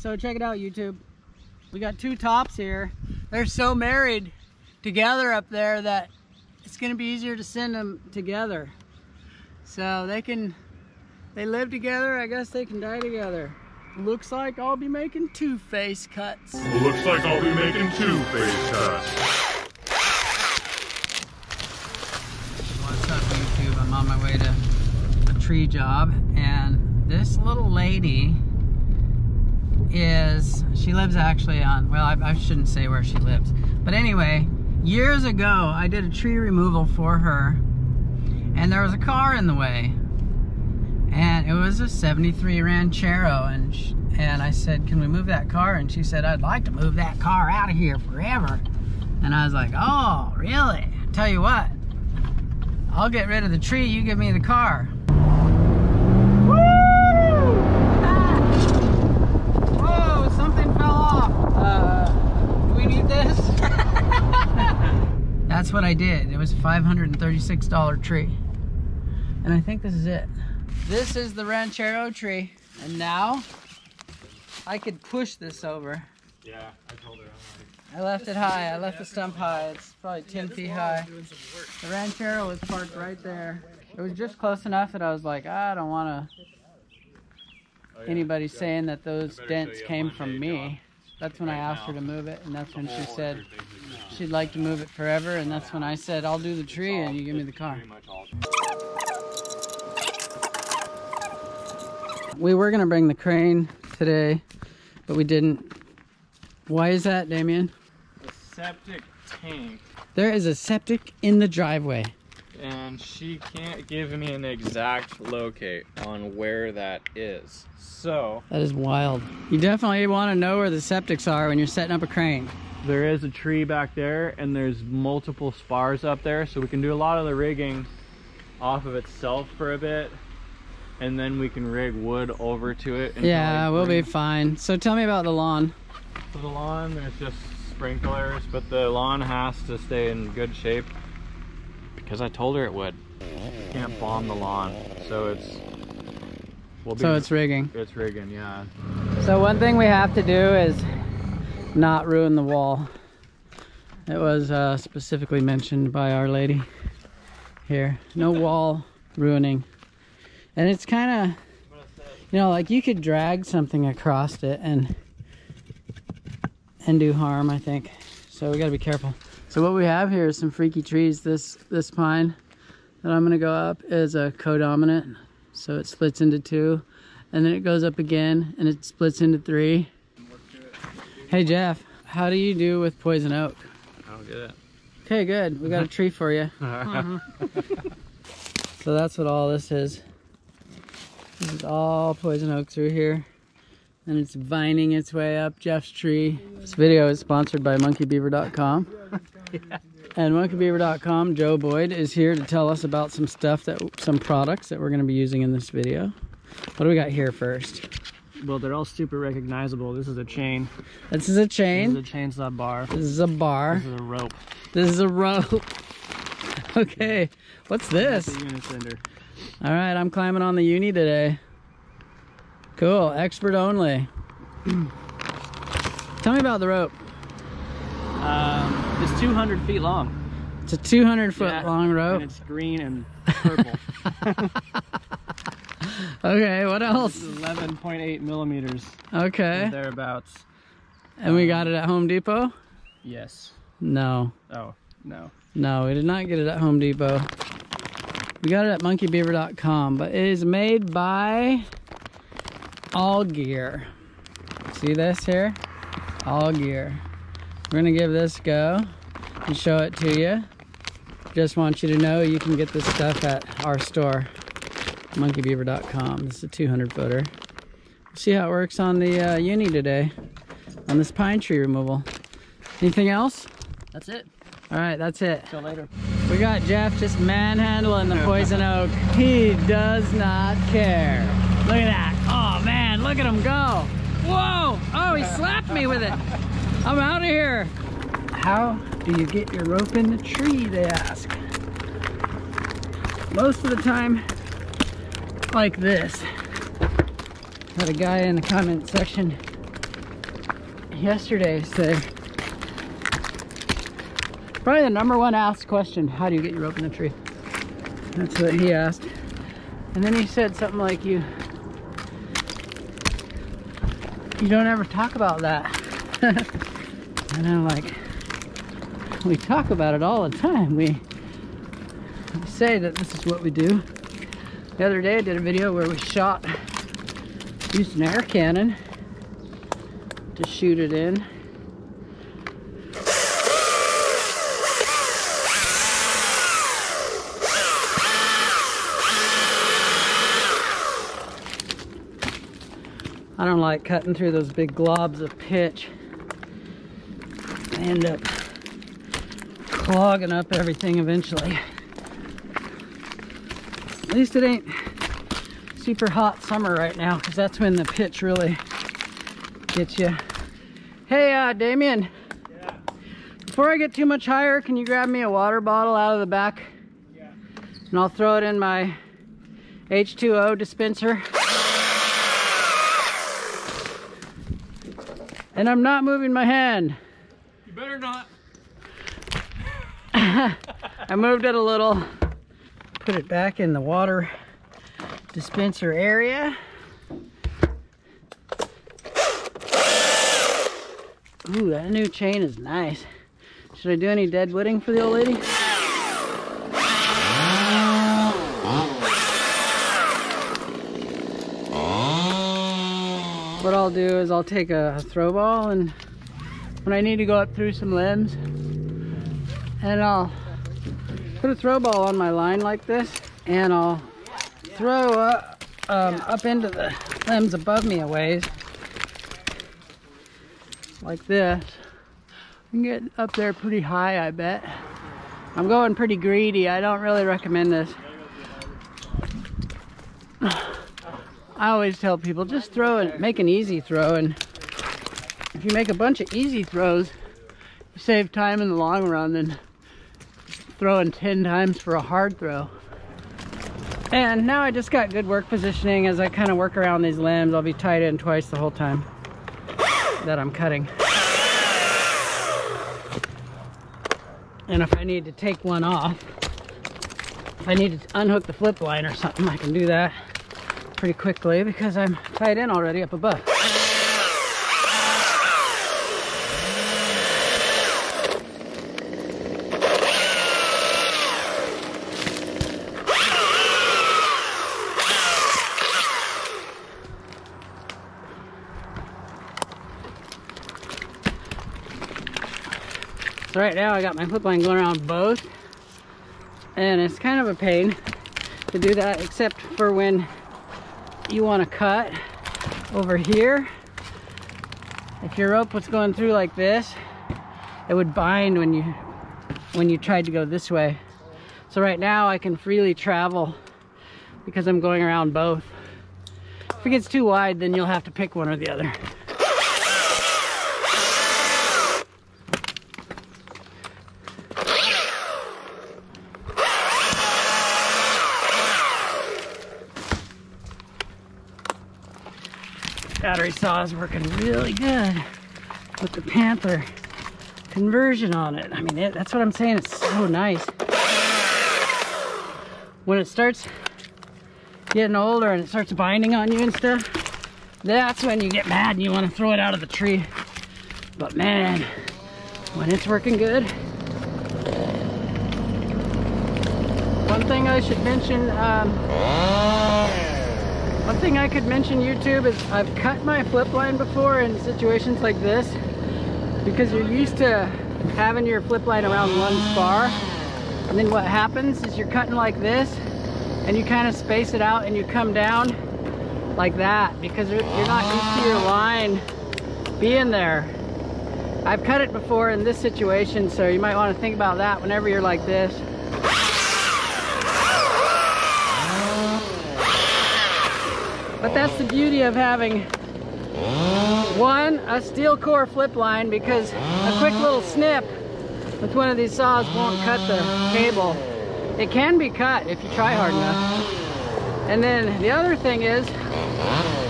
So check it out, YouTube. We got two tops here. They're so married together up there that it's gonna be easier to send them together. So they live together, I guess they can die together. Looks like I'll be making two face cuts. Looks like I'll be making two face cuts. What's up, YouTube? I'm on my way to a tree job, and this little lady she lives actually on, well, I shouldn't say where she lives. But anyway, years ago, I did a tree removal for her, and there was a car in the way. And it was a 73 Ranchero, and I said, can we move that car? And she said, I'd like to move that car out of here forever. And I was like, oh, really? Tell you what, I'll get rid of the tree, you give me the car. Woo! Ah! Whoa, something fell off. Do we need this? That's what I did. It was a $536 tree. And I think this is it. This is the Ranchero tree, and now I could push this over. Yeah, I told her. I left it high. I left the stump high. It's probably 10 feet high. The Ranchero was parked right there. It was just close enough that I was like, I don't want anybody saying that those dents came from me. That's when I asked her to move it, and that's when she said she'd like to move it forever, and that's when I said, I'll do the tree and you give me the car. We were gonna bring the crane today, but we didn't. Why is that, Damien? The septic tank. There is a septic in the driveway. And she can't give me an exact locate on where that is. So that is wild. You definitely want to know where the septics are when you're setting up a crane. There is a tree back there, and there's multiple spars up there, so we can do a lot of the rigging off of itself for a bit. And then we can rig wood over to it. Yeah, we'll be fine. So tell me about the lawn. For the lawn, there's just sprinklers, but the lawn has to stay in good shape because I told her it would. You can't bomb the lawn, so it's... So it's rigging. It's rigging, yeah. So one thing we have to do is not ruin the wall. It was specifically mentioned by Our Lady here. No wall ruining. And it's kind of, you know, like you could drag something across it and do harm, I think. So we got to be careful. So what we have here is some freaky trees. This pine that I'm going to go up is a codominant. So it splits into two, and then it goes up again, and it splits into three. Hey Jeff, how do you do with poison oak? I don't get it. Okay, good. We got a tree for you. So that's what all this is. This is all poison oak through here, and it's vining its way up Jeff's tree. This video is sponsored by monkeybeaver.com. And monkeybeaver.com, Joe Boyd is here to tell us about some products that we're going to be using in this video. What do we got here first? Well, they're all super recognizable. This is a chain. This is a chain. This is a chainsaw bar. This is a bar. This is a rope. This is a rope. Okay, what's this? That's a unicenter. All right, I'm climbing on the uni today. Cool, expert only. Tell me about the rope. It's 200 feet long. It's a 200-foot long rope. And it's green and purple. Okay, what else? 11.8 millimeters. Okay. Thereabouts. And we got it at Home Depot? Yes. No. Oh, no. No, we did not get it at Home Depot. We got it at monkeybeaver.com, but it is made by All Gear. See this here? All Gear. We're gonna give this a go and show it to you. Just want you to know you can get this stuff at our store, monkeybeaver.com. This is a 200-footer. See how it works on the uni today, on this pine tree removal. Anything else? That's it. All right, that's it. Till later. We got Jeff just manhandling the poison oak. He does not care. Look at that. Oh man, look at him go. Whoa! Oh, he slapped me with it. I'm out of here. How do you get your rope in the tree, they ask. Most of the time, like this. Had a guy in the comment section yesterday said, probably the #1 asked question, how do you get your rope in the tree? That's what he asked. And then he said something like, you don't ever talk about that. And I'm like, we talk about it all the time. We say that this is what we do. The other day I did a video where we used an air cannon to shoot it in. I don't like cutting through those big globs of pitch. I end up clogging up everything eventually. At least it ain't super hot summer right now, because that's when the pitch really gets you. Hey, Damien. Yeah. Before I get too much higher, can you grab me a water bottle out of the back? Yeah. And I'll throw it in my H2O dispenser. And I'm not moving my hand. You better not. I moved it a little. Put it back in the water dispenser area. Ooh, that new chain is nice. Should I do any deadwooding for the old lady? What I'll do is I'll take a throw ball, and when I need to go up through some limbs, and I'll put a throw ball on my line like this, and I'll throw up into the limbs above me a ways, like this. I can get up there pretty high, I bet. I'm going pretty greedy. I don't really recommend this. I always tell people, just throw and make an easy throw, and if you make a bunch of easy throws, you save time in the long run than throwing 10 times for a hard throw. And now I just got good work positioning. As I kind of work around these limbs, I'll be tied in twice the whole time that I'm cutting. And if I need to take one off, if I need to unhook the flip line or something, I can do that pretty quickly because I'm tied in already up above. So right now I got my flip line going around both, and it's kind of a pain to do that, except for when you want to cut over here. If your rope was going through like this, it would bind when you tried to go this way. So right now I can freely travel because I'm going around both. If it gets too wide, then you'll have to pick one or the other. Battery saw is working really good with the Panther conversion on it. I mean, that's what I'm saying, it's so nice. When it starts getting older and it starts binding on you and stuff, that's when you get mad and you want to throw it out of the tree. But man, when it's working good. One thing I should mention, one thing I could mention YouTube is I've cut my flip line before in situations like this, because you're used to having your flip line around one spar, and then what happens is you're cutting like this and you kind of space it out and you come down like that because you're not used to your line being there. I've cut it before in this situation, so you might want to think about that whenever you're like this. But that's the beauty of having a steel core flip line, because a quick little snip with one of these saws won't cut the cable. It can be cut if you try hard enough. And then the other thing is,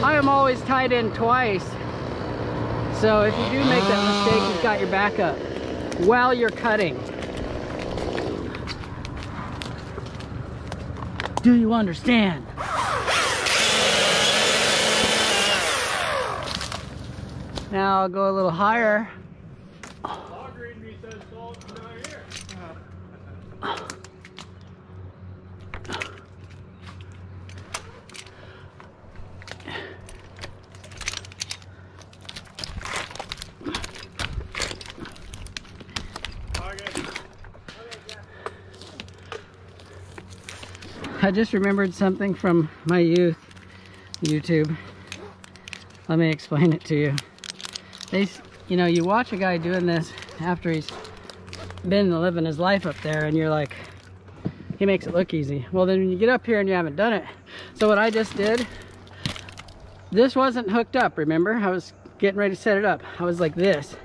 I am always tied in twice. So if you do make that mistake, you've got your backup while you're cutting. Do you understand? Now I'll go a little higher. I just remembered something from my youth, YouTube. Let me explain it to you. You know, you watch a guy doing this after he's been living his life up there, and you're like, he makes it look easy. Well, then when you get up here and you haven't done it. So what I just did, this wasn't hooked up, remember? I was getting ready to set it up. I was like this.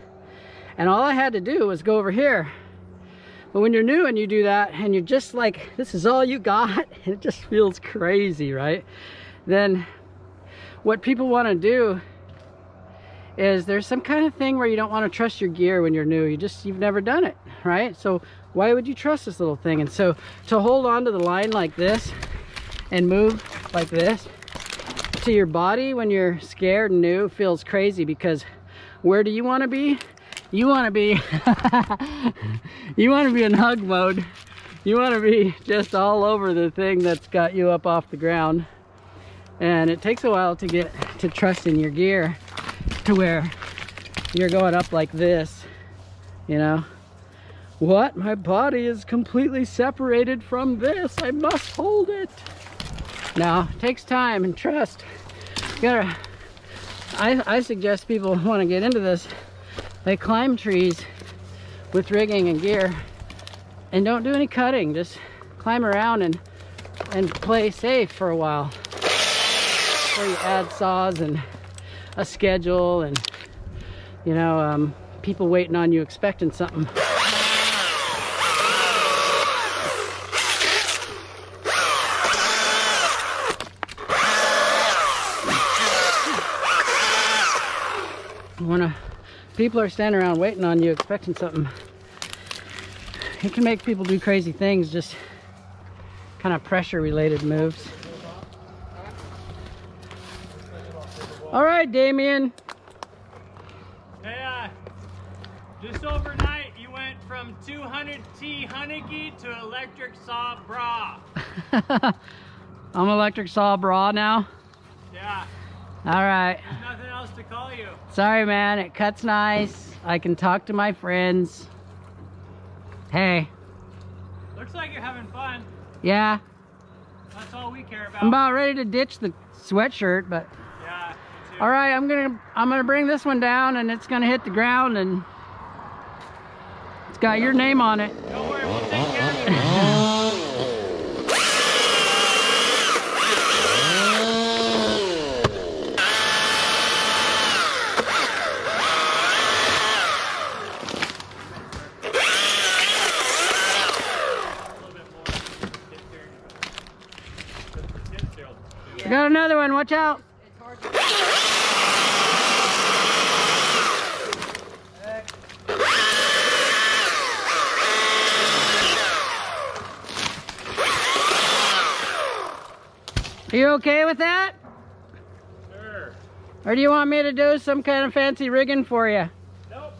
And all I had to do was go over here. But when you're new and you do that and you're just like, this is all you got, and it just feels crazy, right? Then what people want to do is there's some kind of thing where you don't want to trust your gear when you're new. You've never done it, right? So why would you trust this little thing? And so to hold on to the line like this and move like this to your body when you're scared and new feels crazy, because where do you want to be? You want to be you want to be in hug mode. You want to be just all over the thing that's got you up off the ground. And it takes a while to get to trust in your gear to where you're going up like this, you know. What? My body is completely separated from this. I must hold it. Now, it takes time and trust. You gotta, I suggest people want to get into this, they climb trees with rigging and gear and don't do any cutting. Just climb around and play safe for a while. Where you add saws and a schedule and, you know, people waiting on you expecting something. When people are standing around waiting on you expecting something, it can make people do crazy things, just kind of pressure related moves. All right, Damien. Hey, just overnight you went from 200T Honeygee to electric saw bra. I'm electric saw bra now? Yeah. All right. There's nothing else to call you. Sorry, man. It cuts nice. I can talk to my friends. Hey. Looks like you're having fun. Yeah. That's all we care about. I'm about ready to ditch the sweatshirt, but... Yeah, me too. All right, I'm gonna bring this one down, and it's gonna hit the ground, and it's got your name on it. Don't worry, we'll take care of you. I got another one, watch out. Are you okay with that? Sure. Or do you want me to do some kind of fancy rigging for you? Nope.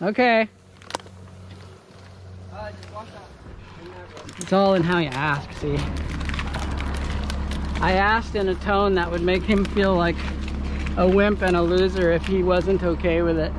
Okay. It's all in how you ask, see? I asked in a tone that would make him feel like a wimp and a loser if he wasn't okay with it.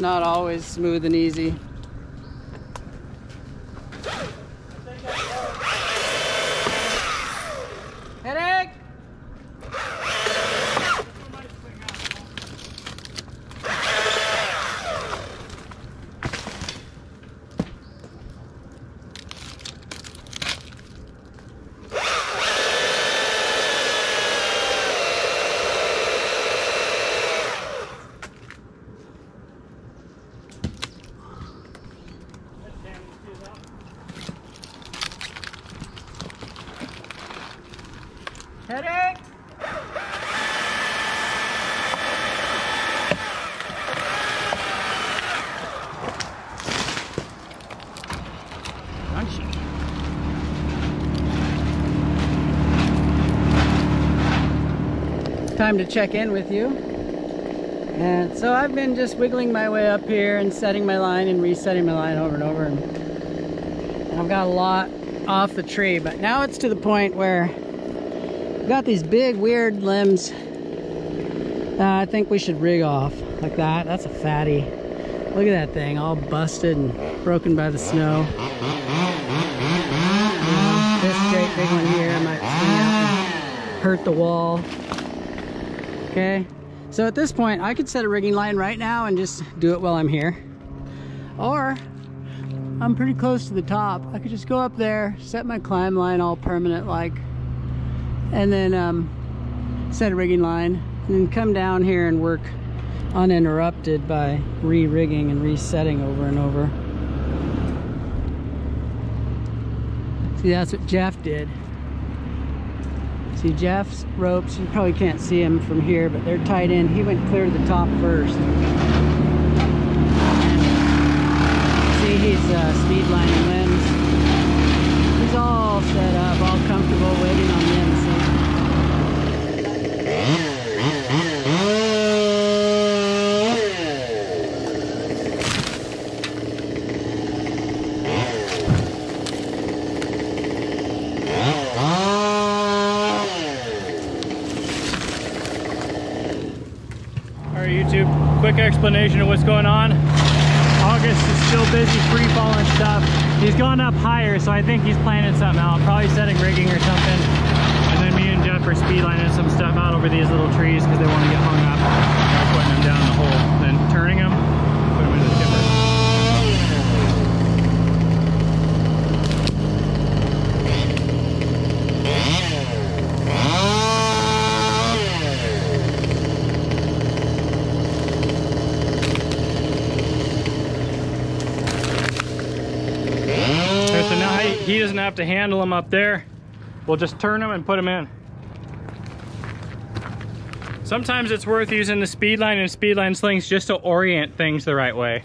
not always smooth and easy. Headache! Headache! Crunchy. Time to check in with you. And so I've been just wiggling my way up here and setting my line and resetting my line over and over. And I've got a lot off the tree, but now it's to the point where I've got these big weird limbs that I think we should rig off like that. That's a fatty. Look at that thing, all busted and broken by the snow. This great big one here might swing up and hurt the wall. Okay, so at this point I could set a rigging line right now and just do it while I'm here. Or I'm pretty close to the top. I could just go up there, set my climb line all permanent like, and then set a rigging line, and then come down here and work uninterrupted by re-rigging and resetting over and over. See, that's what Jeff did. See, Jeff's ropes, you probably can't see him from here, but they're tied in. He went clear to the top first. See, he's speed lining limbs. He's all set up, all comfortable, waiting on the MC. Alright YouTube, quick explanation of what's going on. August is still busy free falling stuff. He's gone up higher, so I think he's planning something out, probably setting rigging or something. And then me and Jeff are speed lining some stuff out over these little trees because they want to get hung up. We're putting them down the hole, then turning them, put them into the timber. So now he doesn't have to handle them up there. We'll just turn them and put them in. Sometimes it's worth using the speed line and speed line slings just to orient things the right way.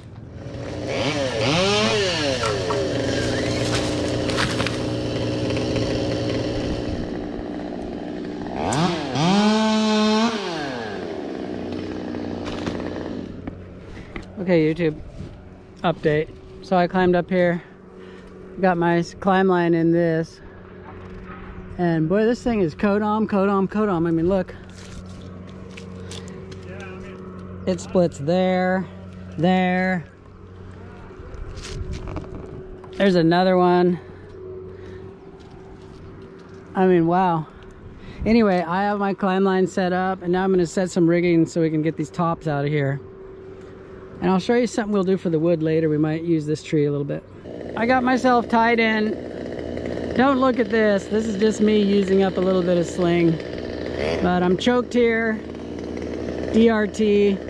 Okay, YouTube, update. So I climbed up here, got my climb line in this, and boy, this thing is codom. I mean, look. It splits there. There's another one. I mean, wow. Anyway, I have my climb line set up, and now I'm going to set some rigging so we can get these tops out of here. And I'll show you something we'll do for the wood later. We might use this tree a little bit. I got myself tied in. Don't look at this. This is just me using up a little bit of sling. But I'm choked here. DRT.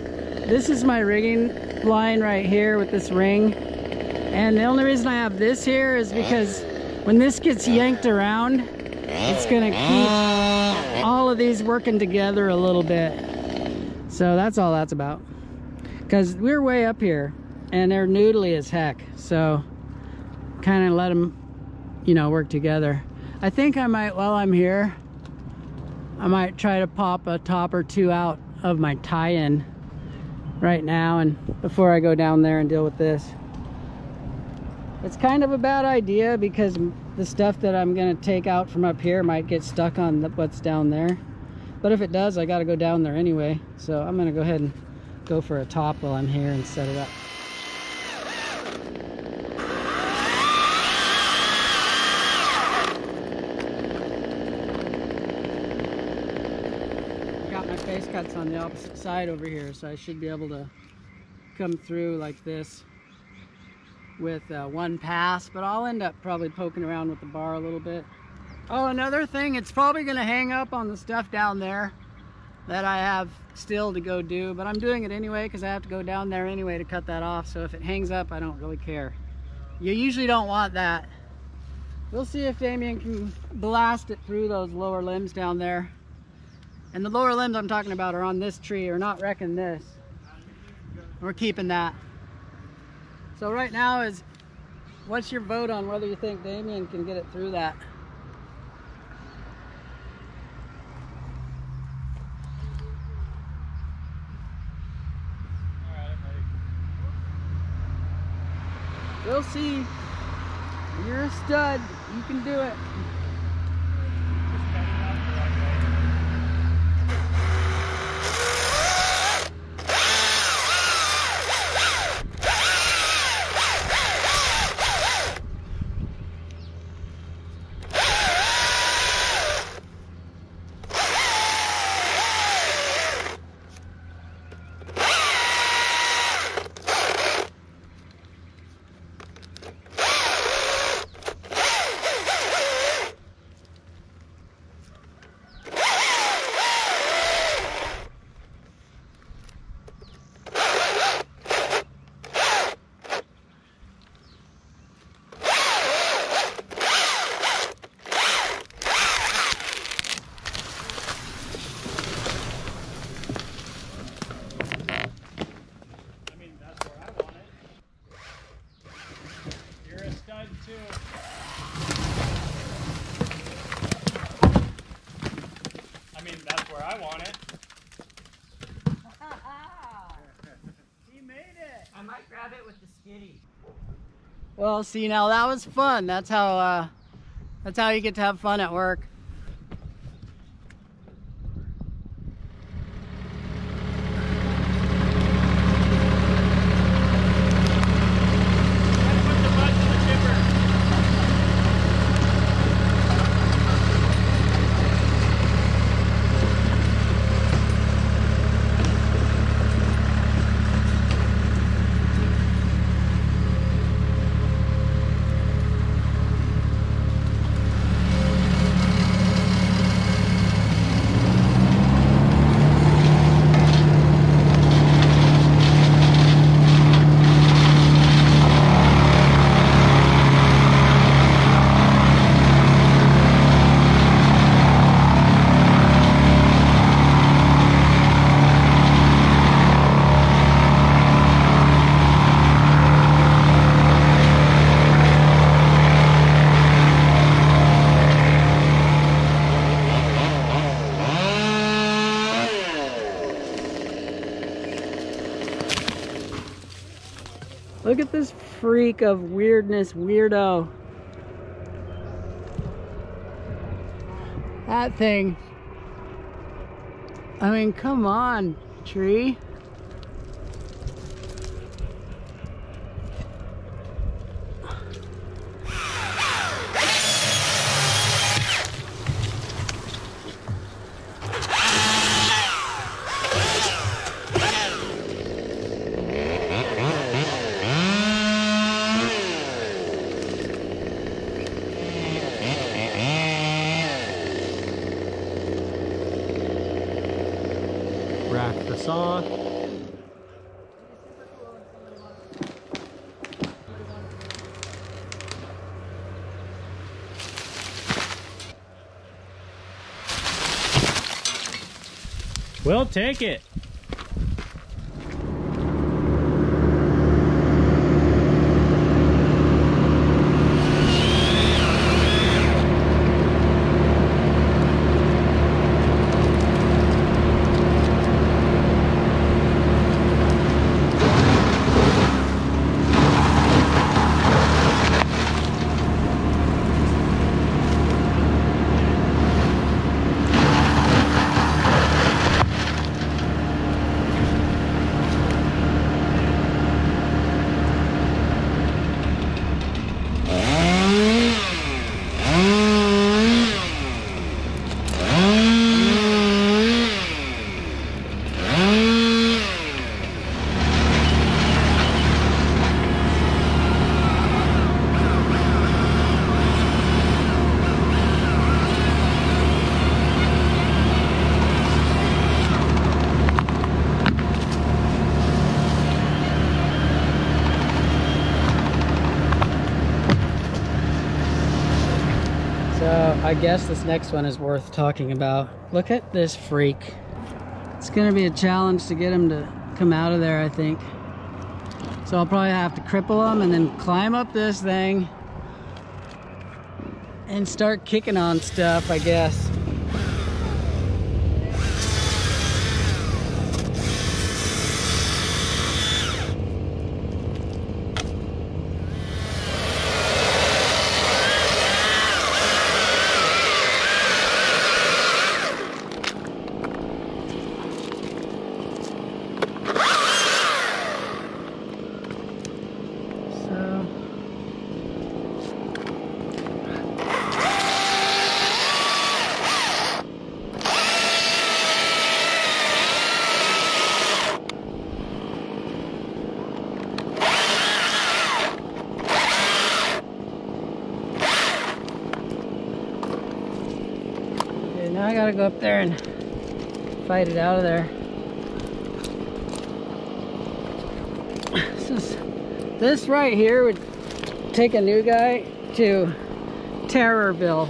This is my rigging line right here with this ring. And the only reason I have this here is because when this gets yanked around, it's gonna keep all of these working together a little bit. So that's all that's about. Because we're way up here and they're noodly as heck. So kind of let them, you know, work together. I think I might, while I'm here, I might try to pop a top or two out of my tie-in right now and before I go down there and deal with this. It's kind of a bad idea because the stuff that I'm gonna take out from up here might get stuck on what's down there. But if it does, I gotta go down there anyway. So I'm gonna go ahead and go for a top while I'm here and set it up. I got my face cuts on the opposite side over here, so I should be able to come through like this with one pass, but I'll end up probably poking around with the bar a little bit. Oh, another thing, it's probably going to hang up on the stuff down there that I have still to go do, but I'm doing it anyway because I have to go down there anyway to cut that off, so if it hangs up, I don't really care. You usually don't want that. We'll see if Damien can blast it through those lower limbs down there. And the lower limbs I'm talking about are on this tree, or not wrecking this. We're keeping that. So right now is, what's your vote on whether you think Damien can get it through that? We'll see. You're a stud. You can do it. I mean, that's where I want it. He made it. I might grab it with the skiddy. Well, see, now that was fun. That's how you get to have fun at work. Look at this freak of weirdness, weirdo. That thing. I mean, come on, tree. Rack the saw. We'll take it. I guess this next one is worth talking about. Look at this freak. It's gonna be a challenge to get him to come out of there, I think. So I'll probably have to cripple him and then climb up this thing and start kicking on stuff, I guess. Now I gotta go up there and fight it out of there. This right here would take a new guy to Terrorville.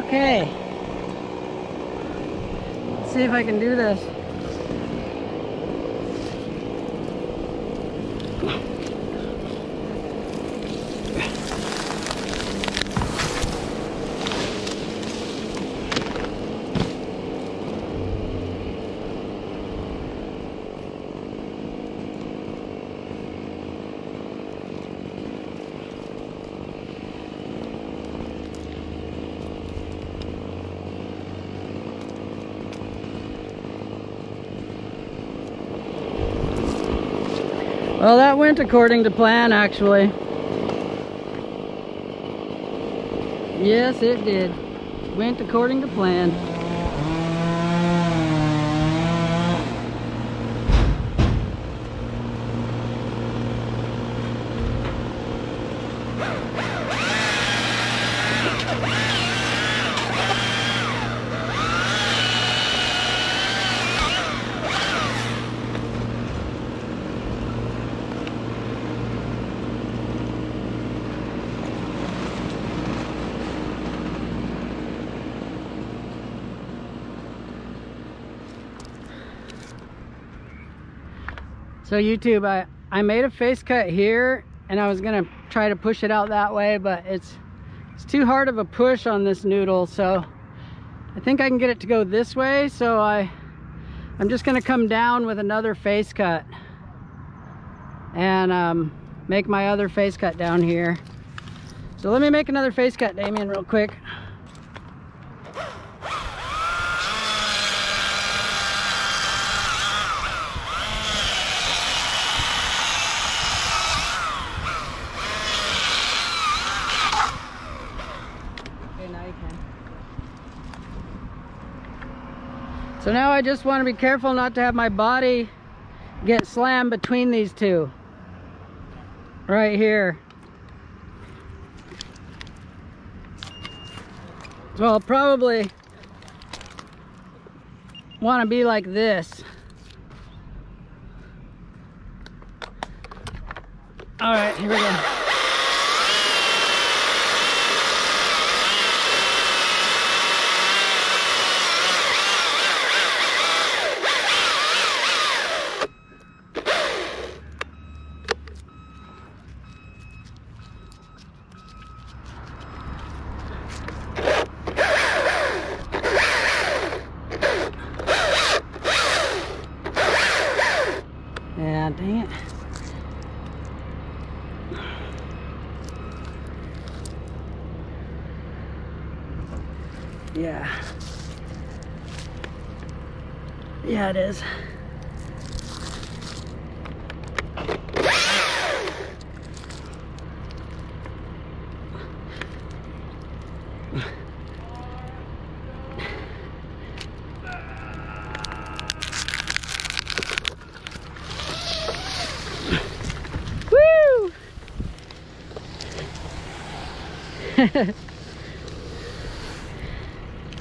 Okay, let's see if I can do this. Well, that went according to plan, actually. Yes, it did. Went according to plan. So YouTube, I made a face cut here and I was gonna try to push it out that way, but it's too hard of a push on this noodle, so I think I can get it to go this way. So I'm just gonna come down with another face cut and make my other face cut down here. So let me make another face cut, Damien, real quick. So now I just want to be careful not to have my body get slammed between these two. Right here. So I'll probably want to be like this. All right, here we go. Yeah, dang it. Yeah. Yeah, it is.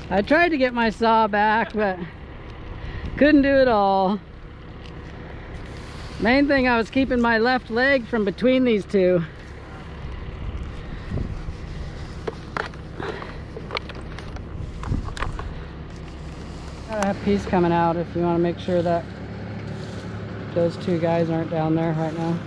I tried to get my saw back, but couldn't do it all. Main thing, I was keeping my left leg from between these two. Gotta have piece coming out if you want to make sure that those two guys aren't down there right now.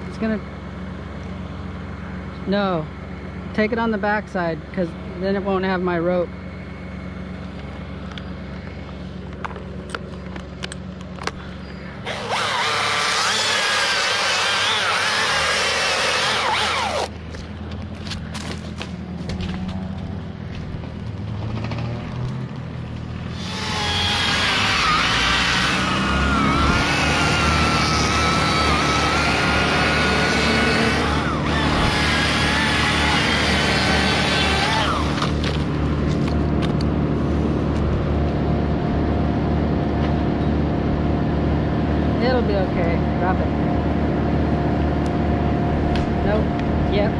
It's gonna, no, take it on the back side, because then it won't have my rope. It'll be okay. Drop it. Nope. Yep.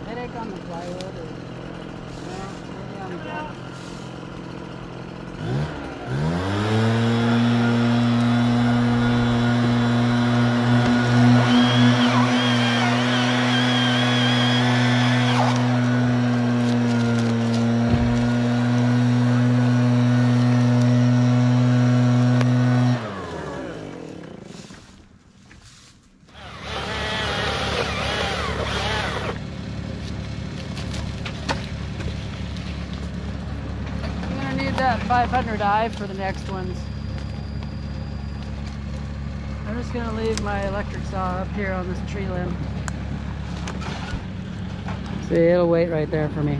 Headache on the plywood, or no, maybe on the ground. That 500i for the next ones. I'm just gonna leave my electric saw up here on this tree limb. See, it'll wait right there for me.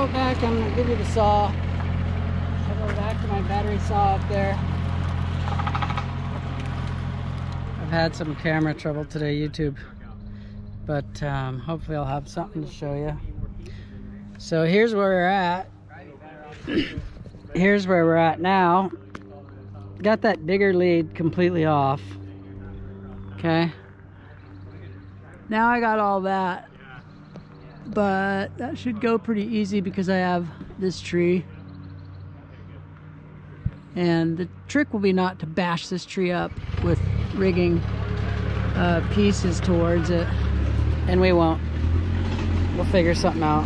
go back, I'm gonna give you the saw. I'll go back to my battery saw up there. I've had some camera trouble today, YouTube, but hopefully I'll have something to show you. So here's where we're at. Here's where we're at now. Got that bigger lead completely off. Okay. Now I got all that, but that should go pretty easy because I have this tree. And the trick will be not to bash this tree up with rigging pieces towards it. And we won't. We'll figure something out.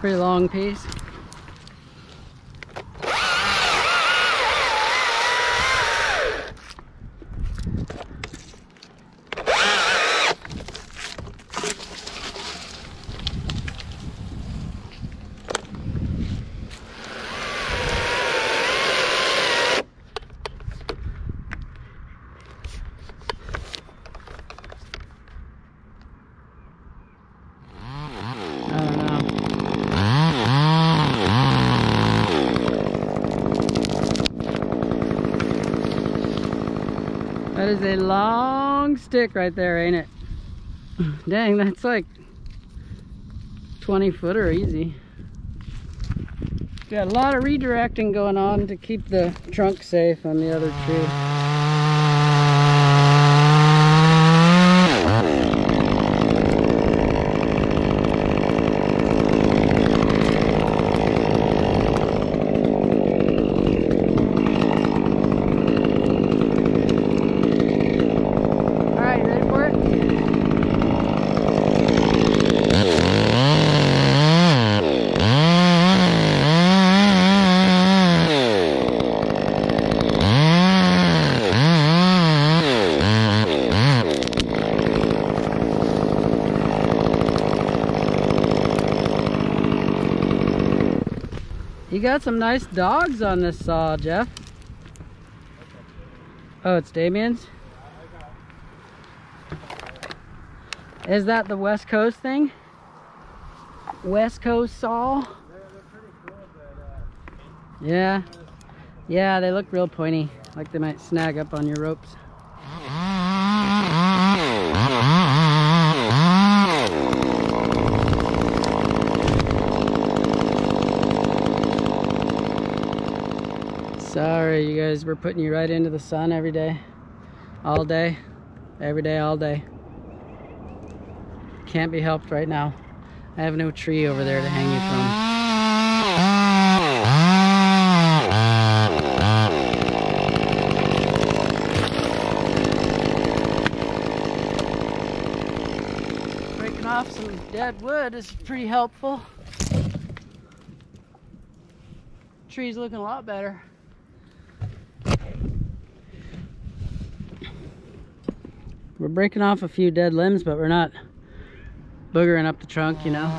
Pretty long piece. That is a long stick right there, ain't it? Dang, that's like 20-footer easy. Got a lot of redirecting going on to keep the trunk safe on the other tree. You got some nice dogs on this saw, Jeff. Oh, it's Damien's? Is that the West Coast thing? West Coast saw? Yeah. Yeah, they look real pointy. Like they might snag up on your ropes. Sorry, you guys, we're putting you right into the sun every day. All day. Every day, all day. Can't be helped right now. I have no tree over there to hang you from. Breaking off some dead wood is pretty helpful. Tree's looking a lot better. We're breaking off a few dead limbs, but we're not boogering up the trunk, you know.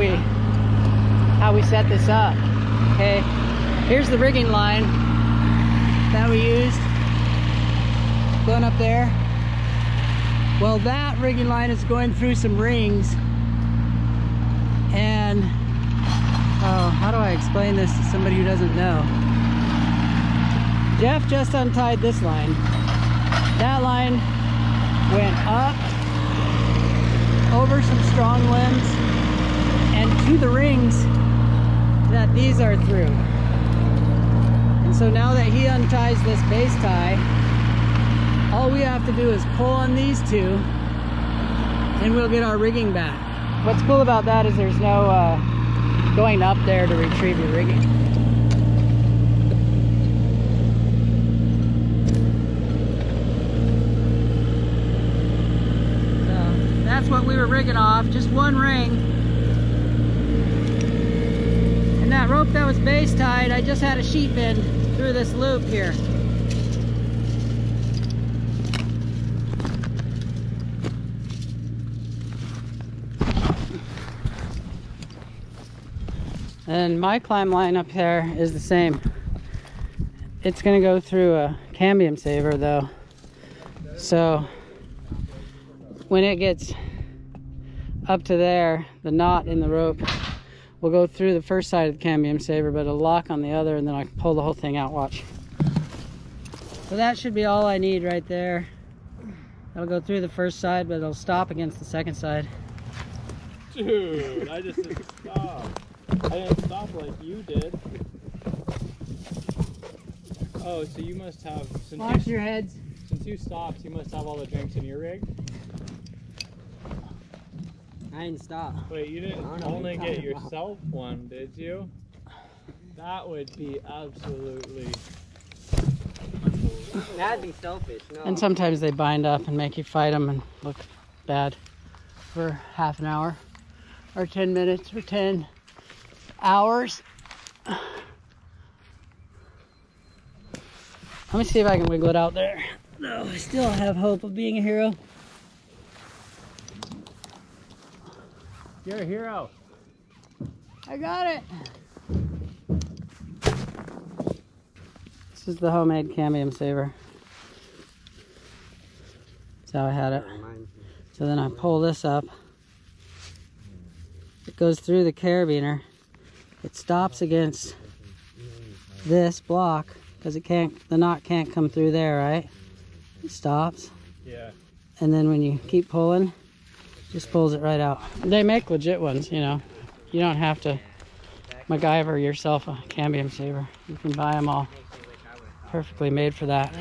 how we set this up. Okay, here's the rigging line that we used going up there. Well, that rigging line is going through some rings, and how do I explain this to somebody who doesn't know? Jeff just untied this line. That line went up over some strong limbs and to the rings that these are through. And so now that he unties this base tie, all we have to do is pull on these two and we'll get our rigging back. What's cool about that is there's no going up there to retrieve your rigging. So that's what we were rigging off, just one ring. And that rope that was base tied, I just had a sheet bend through this loop here. And my climb line up there is the same. It's gonna go through a cambium saver though. So when it gets up to there, the knot in the rope will go through the first side of the cambium saver, but it'll lock on the other, and then I can pull the whole thing out, watch. So that should be all I need right there. That'll go through the first side, but it'll stop against the second side. Dude, I just didn't stop. I didn't stop like you did. Oh, so you must have... Watch your heads. Since you stopped, you must have all the drinks in your rig? I didn't stop. Wait, you didn't only get yourself one, did you? That would be absolutely... That'd be selfish, no. And sometimes they bind up and make you fight them and look bad for half an hour or 10 minutes or 10 hours. Let me see if I can wiggle it out there. No, I still have hope of being a hero. You're a hero. I got it. This is the homemade cambium saver. That's how I had it. So then I pull this up. It goes through the carabiner. It stops against this block because it can't. The knot can't come through there, right? It stops. Yeah. And then when you keep pulling, just pulls it right out. They make legit ones, you know. You don't have to MacGyver yourself a cambium saver. You can buy them all perfectly made for that.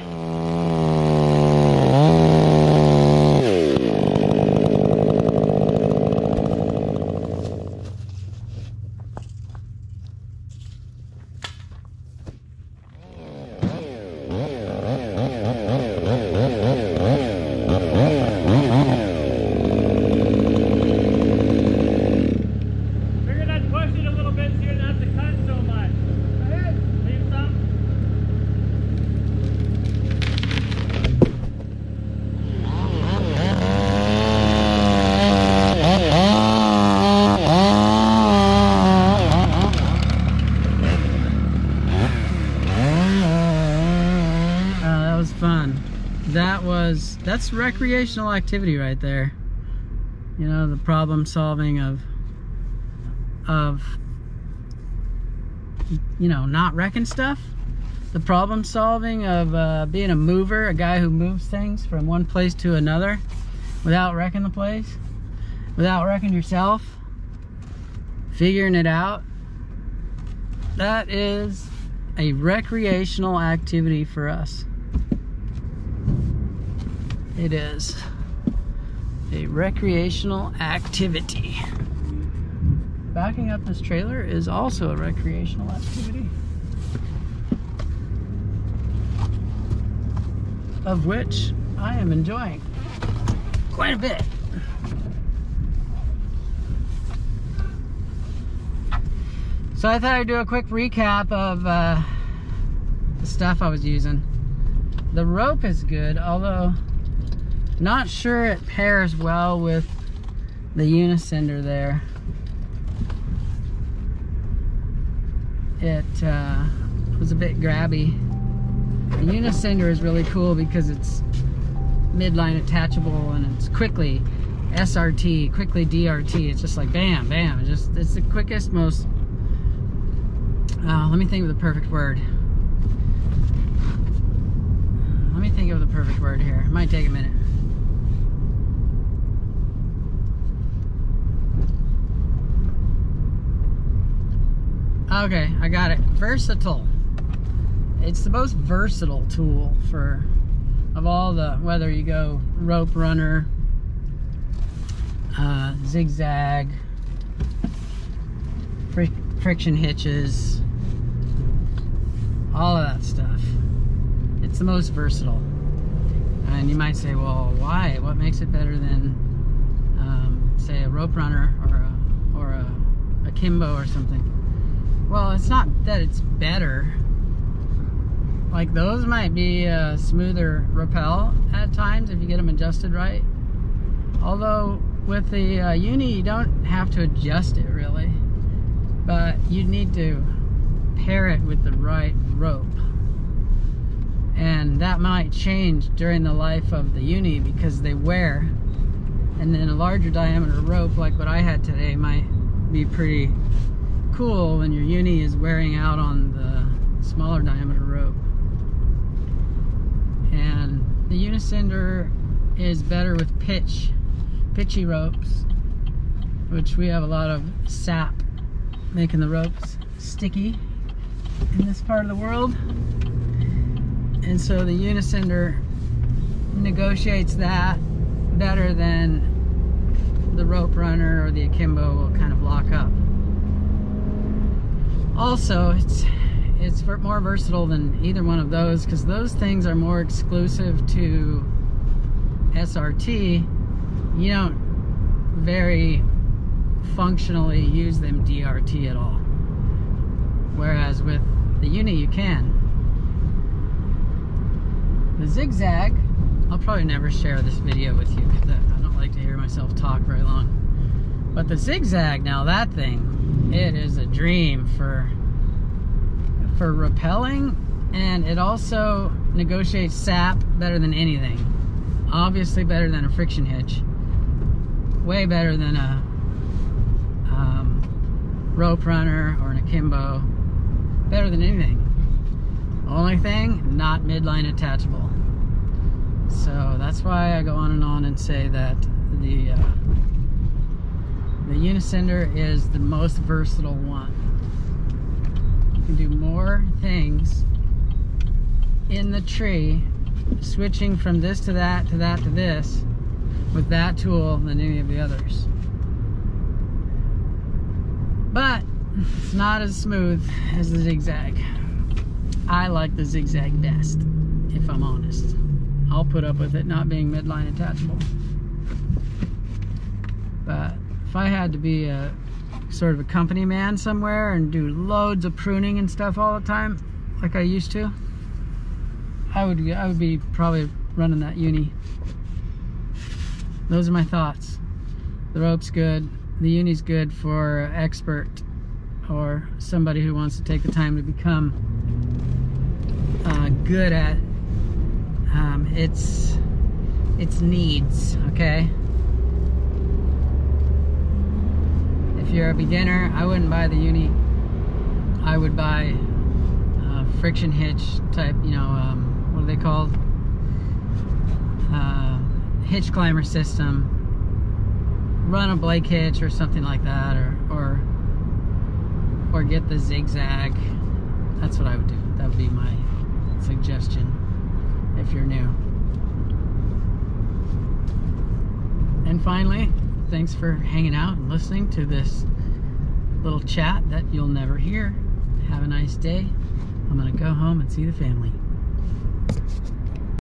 That's recreational activity right there. You know, the problem solving of you know, not wrecking stuff. The problem solving of being a mover, a guy who moves things from one place to another without wrecking the place, without wrecking yourself, figuring it out. That is a recreational activity for us. It is a recreational activity. Backing up this trailer is also a recreational activity, of which I am enjoying quite a bit. So I thought I'd do a quick recap of the stuff I was using. The rope is good, although not sure it pairs well with the unisender there. it was a bit grabby. The Unicinder is really cool because it's midline attachable and it's quickly SRT, quickly DRT. It's just like bam, bam. It's the quickest, most. Let me think of the perfect word. Let me think of the perfect word here. It might take a minute. Okay, I got it. Versatile. It's the most versatile tool of all the, whether you go rope runner, zigzag, friction hitches, all of that stuff. It's the most versatile. And you might say, well, why? What makes it better than, say, a rope runner or a Kimbo or something? Well, it's not that it's better. Like, those might be a smoother rappel at times if you get them adjusted right. Although with the Uni, you don't have to adjust it really, but you need to pair it with the right rope. And that might change during the life of the Uni because they wear. And then a larger diameter rope like what I had today might be pretty cool when your Uni is wearing out on the smaller diameter rope. And the Unicinder is better with pitchy ropes, which we have a lot of sap making the ropes sticky in this part of the world. And so the Unicinder negotiates that better than the rope runner or the Akimbo will kind of lock up. Also, it's more versatile than either one of those because those things are more exclusive to SRT. You don't very functionally use them DRT at all. Whereas with the Uni you can. The zigzag, I'll probably never share this video with you because I don't like to hear myself talk very long. But the zigzag, now that thing, it is a dream for rappelling, and it also negotiates sap better than anything. Obviously better than a friction hitch. Way better than a rope runner or an Akimbo. Better than anything. Only thing, not midline attachable. So that's why I go on and say that the Unicinder is the most versatile one. You can do more things in the tree, switching from this to that to that to this with that tool than any of the others. But it's not as smooth as the zigzag. I like the zigzag best, if I'm honest. I'll put up with it not being midline attachable. But if I had to be a sort of a company man somewhere and do loads of pruning and stuff all the time, like I used to, I would be probably running that Uni. Those are my thoughts. The rope's good. The Uni's good for an expert or somebody who wants to take the time to become good at its needs, okay? If you're a beginner, I wouldn't buy the Uni. I would buy friction hitch type, you know, what are they called? Hitch climber system. Run a Blake hitch or something like that, or get the zigzag. That's what I would do. That would be my suggestion if you're new. And finally, thanks for hanging out and listening to this little chat that you'll never hear. Have a nice day. I'm gonna go home and see the family.